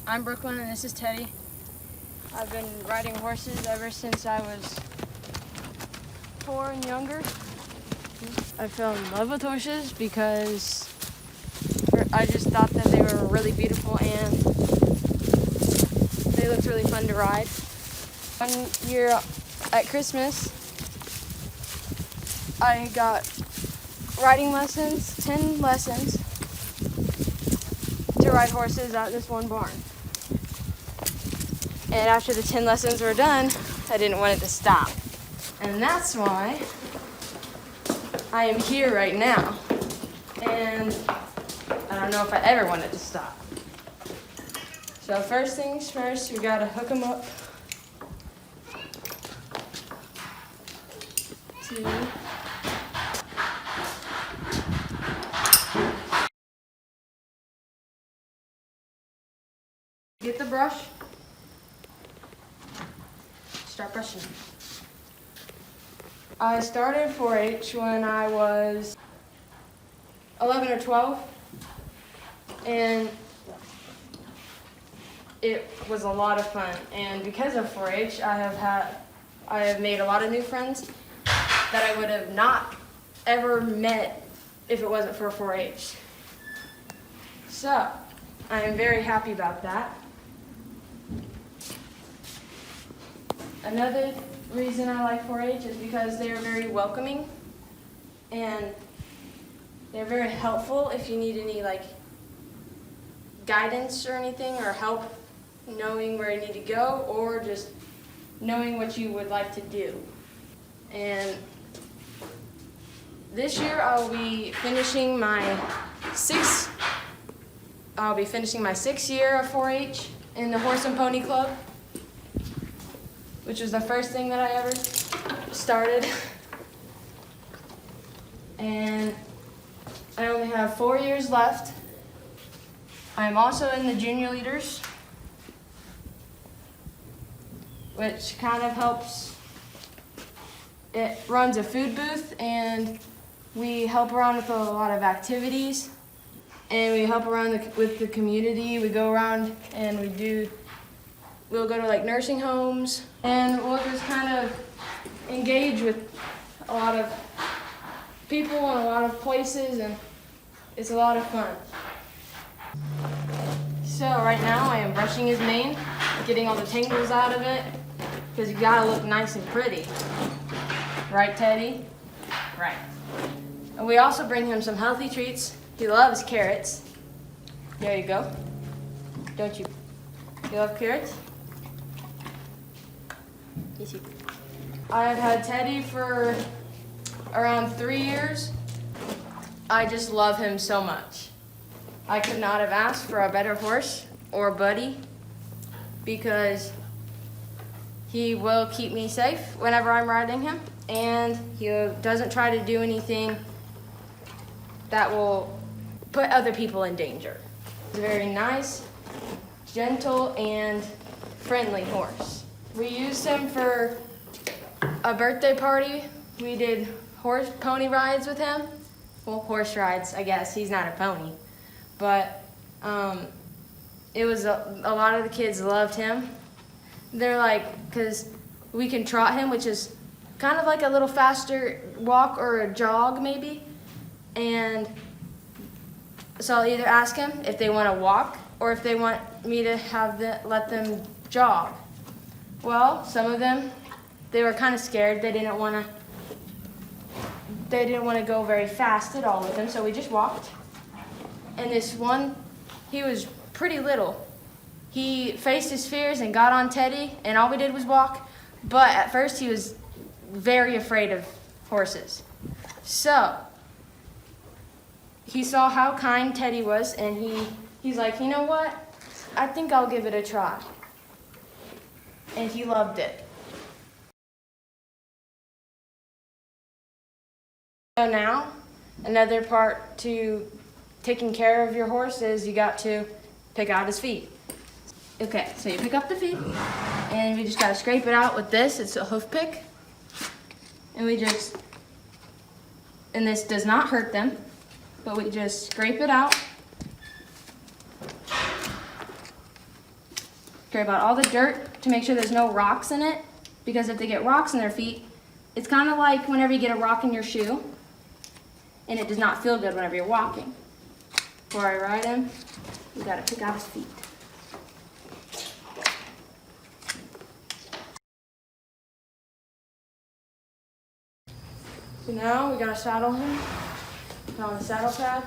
I'm Brooklyn and this is Teddy. I've been riding horses ever since I was 4 and younger. I fell in love with horses because I just thought that they were really beautiful and they looked really fun to ride. One year at Christmas, I got riding lessons, 10 lessons to ride horses at this one barn. And after the 10 lessons were done, I didn't want it to stop. And that's why I am here right now. And I don't know if I ever want it to stop. So first things first, we gotta hook them up to get the brush. Start brushing. I started 4-H when I was 11 or 12, and it was a lot of fun. And because of 4-H, I have made a lot of new friends that I would have not ever met if it wasn't for 4-H. So I am very happy about that. Another reason I like 4-H is because they are very welcoming and they're very helpful if you need any guidance or anything, or help knowing where you need to go, or just knowing what you would like to do. And this year I'll be finishing my sixth year of 4-H in the Horse and Pony Club, which was the first thing that I ever started. And I only have 4 years left. I'm also in the junior leaders, which kind of helps. It runs a food booth and we help around with a lot of activities, and we help around with the community. We go around and we'll go to nursing homes, and we'll just kind of engage with a lot of people and a lot of places, and it's a lot of fun. So right now I am brushing his mane, getting all the tangles out of it, because you gotta look nice and pretty. Right, Teddy? Right. And we also bring him some healthy treats. He loves carrots. There you go. Don't you? You love carrots? Yes, you do. I have had Teddy for around 3 years. I just love him so much. I could not have asked for a better horse or buddy, because he will keep me safe whenever I'm riding him, and he doesn't try to do anything that will put other people in danger. He's a very nice, gentle, and friendly horse. We used him for a birthday party. We did pony rides with him. Well, horse rides, I guess. He's not a pony. But it was a lot of the kids loved him. They're because we can trot him, which is kind of like a little faster walk or a jog maybe. And so I'll either ask him if they want to walk or if they want me to let them jog. Well, some of them, they were kind of scared. They didn't want to go very fast at all with him, so we just walked. And this one, he was pretty little. He faced his fears and got on Teddy, and all we did was walk. But at first he was very afraid of horses. So he saw how kind Teddy was, and he's like, you know what? I think I'll give it a try. And he loved it. So now, another part to taking care of your horse is you got to pick out his feet. Okay, so you pick up the feet, and we just gotta scrape it out with this. It's a hoof pick. And this does not hurt them, but we just scrape it out. scrape out all the dirt to make sure there's no rocks in it, because if they get rocks in their feet, it's kind of like whenever you get a rock in your shoe, and it does not feel good whenever you're walking. Before I ride him, we gotta pick out his feet. So now we gotta saddle him, put on the saddle pad.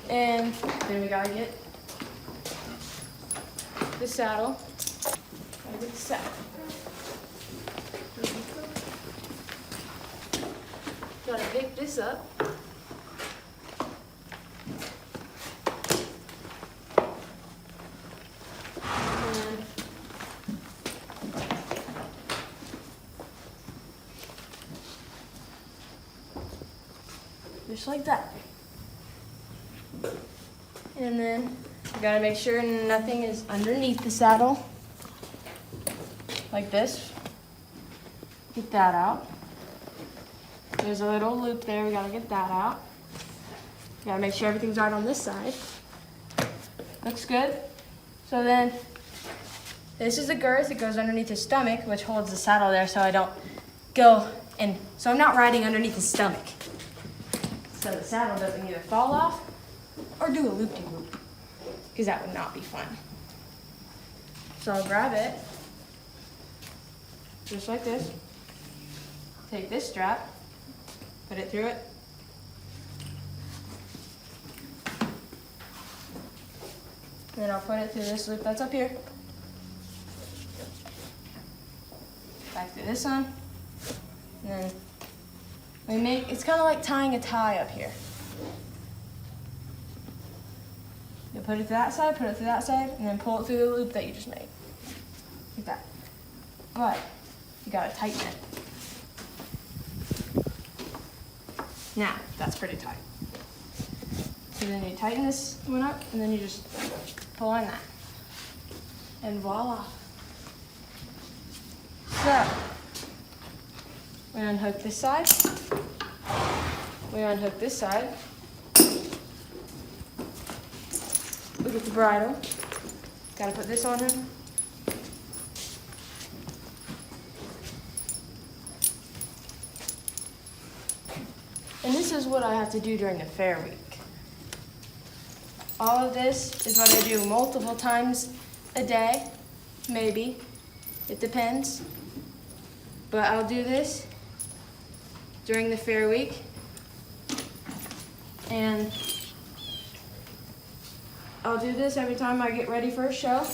And then we gotta get the saddle. Gotta get the saddle. Gotta pick this up. And just like that. And then you gotta make sure nothing is underneath the saddle. Like this. Get that out. There's a little loop there, we gotta get that out. You gotta make sure everything's right on this side. Looks good. So then, this is a girth that goes underneath his stomach, which holds the saddle there so I don't go and, so I'm not riding underneath his stomach. So the saddle doesn't either fall off or do a loop-de-loop, because that would not be fun. So I'll grab it, just like this. Take this strap, put it through it. And then I'll put it through this loop that's up here. Back through this one. And then it's kind of like tying a tie up here. You put it to that side, put it to that side, and then pull it through the loop that you just made. Like that. But you gotta tighten it. Now, that's pretty tight. So then you tighten this one up, and then you just pull on that. And voila. So, we unhook this side. We unhook this side. We get the bridle. Gotta put this on him. And this is what I have to do during the fair week. All of this is what I do multiple times a day, maybe. It depends. But I'll do this during the fair week. And I'll do this every time I get ready for a show.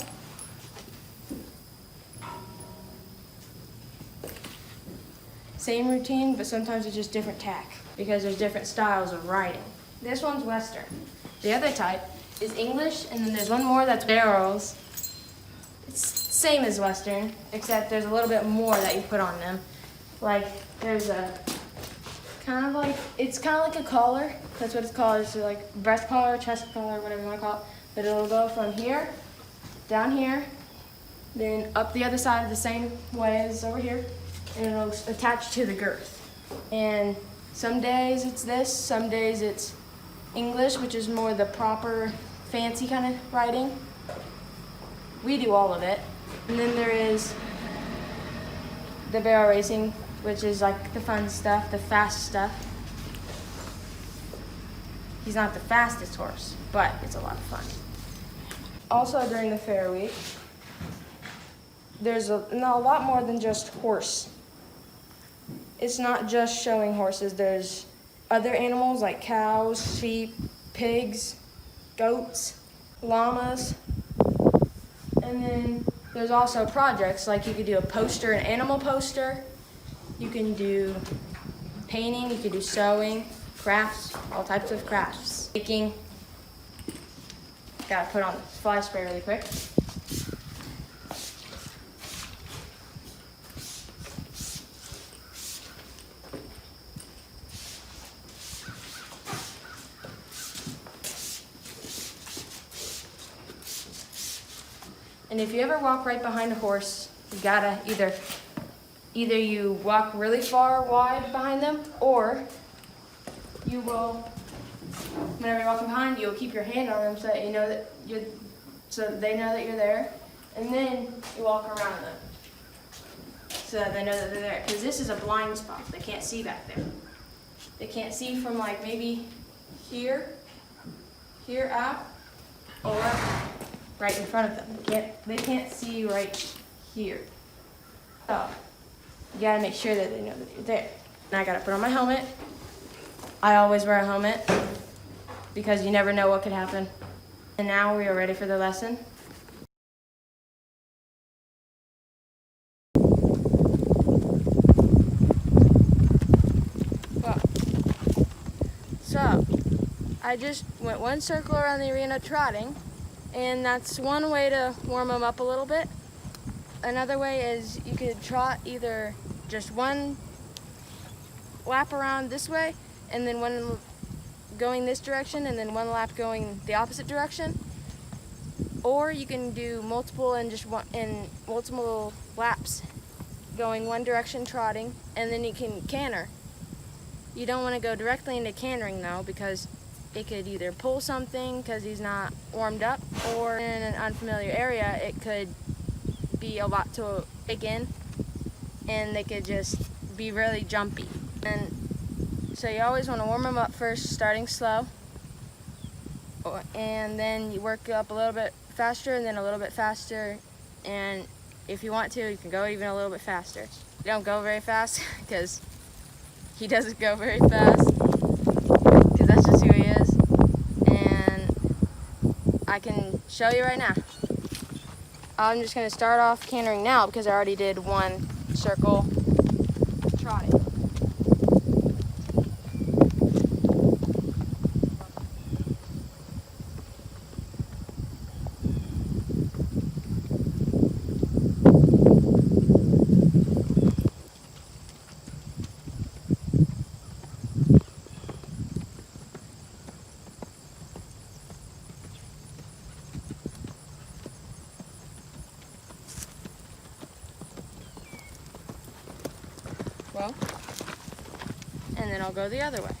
Same routine, but sometimes it's just different tack because there's different styles of riding. This one's Western. The other type is English, and then there's one more that's barrels. It's same as Western, except there's a little bit more that you put on them. Like there's a it's kind of like a collar. That's what it's called. It's like breast collar, chest collar, whatever you want to call it. But it'll go from here, down here, then up the other side the same way as over here, and it'll attach to the girth. And some days it's this, some days it's English, which is more the proper, fancy kind of riding. We do all of it. And then there is the barrel racing, which is like the fun stuff, the fast stuff. He's not the fastest horse, but it's a lot of fun. Also during the fair week, there's a lot more than just horse. It's not just showing horses. There's other animals like cows, sheep, pigs, goats, llamas. And then there's also projects, like you could do a poster, an animal poster. You can do painting, you can do sewing, crafts, all types of crafts. Baking. Gotta put on the fly spray really quick. And if you ever walk right behind a horse, you gotta either you walk really far wide behind them, or you will whenever you're walking behind, you'll keep your hand on them so that you know that so they know that you're there, and then you walk around them so that they know that they're there. Because this is a blind spot; they can't see back there. They can't see from like maybe here out, or right in front of them. They can't see right here. So you gotta make sure that they know that you're there. And I gotta put on my helmet. I always wear a helmet because you never know what could happen. And now we are ready for the lesson. Well, so I just went one circle around the arena trotting, and that's one way to warm them up a little bit. Another way is you could trot either just one lap around this way, and then one going this direction, and then one lap going the opposite direction. Or you can do multiple multiple laps going one direction trotting, and then you can canter. You don't want to go directly into cantering though, because it could either pull something because he's not warmed up, or in an unfamiliar area it could be a lot to take in, and they could just be really jumpy. And so you always want to warm them up first, starting slow, and then you work up a little bit faster and then a little bit faster, and if you want to, you can go even a little bit faster. You don't go very fast because he doesn't go very fast, because that's just who he is. And I can show you right now. I'm just going to start off cantering now because I already did one circle trotting. Well, and then I'll go the other way.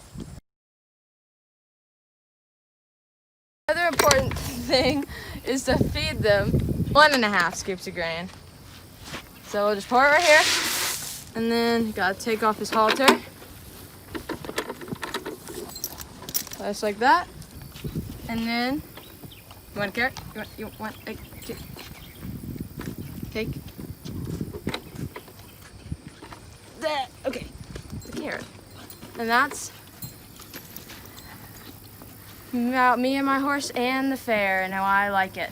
Another important thing is to feed them 1.5 scoops of grain. So we'll just pour it right here, and then you gotta take off his halter. Just like that. And then, you want a carrot? You want a cake? That, okay, the carrot. And that's about me and my horse and the fair and how I like it.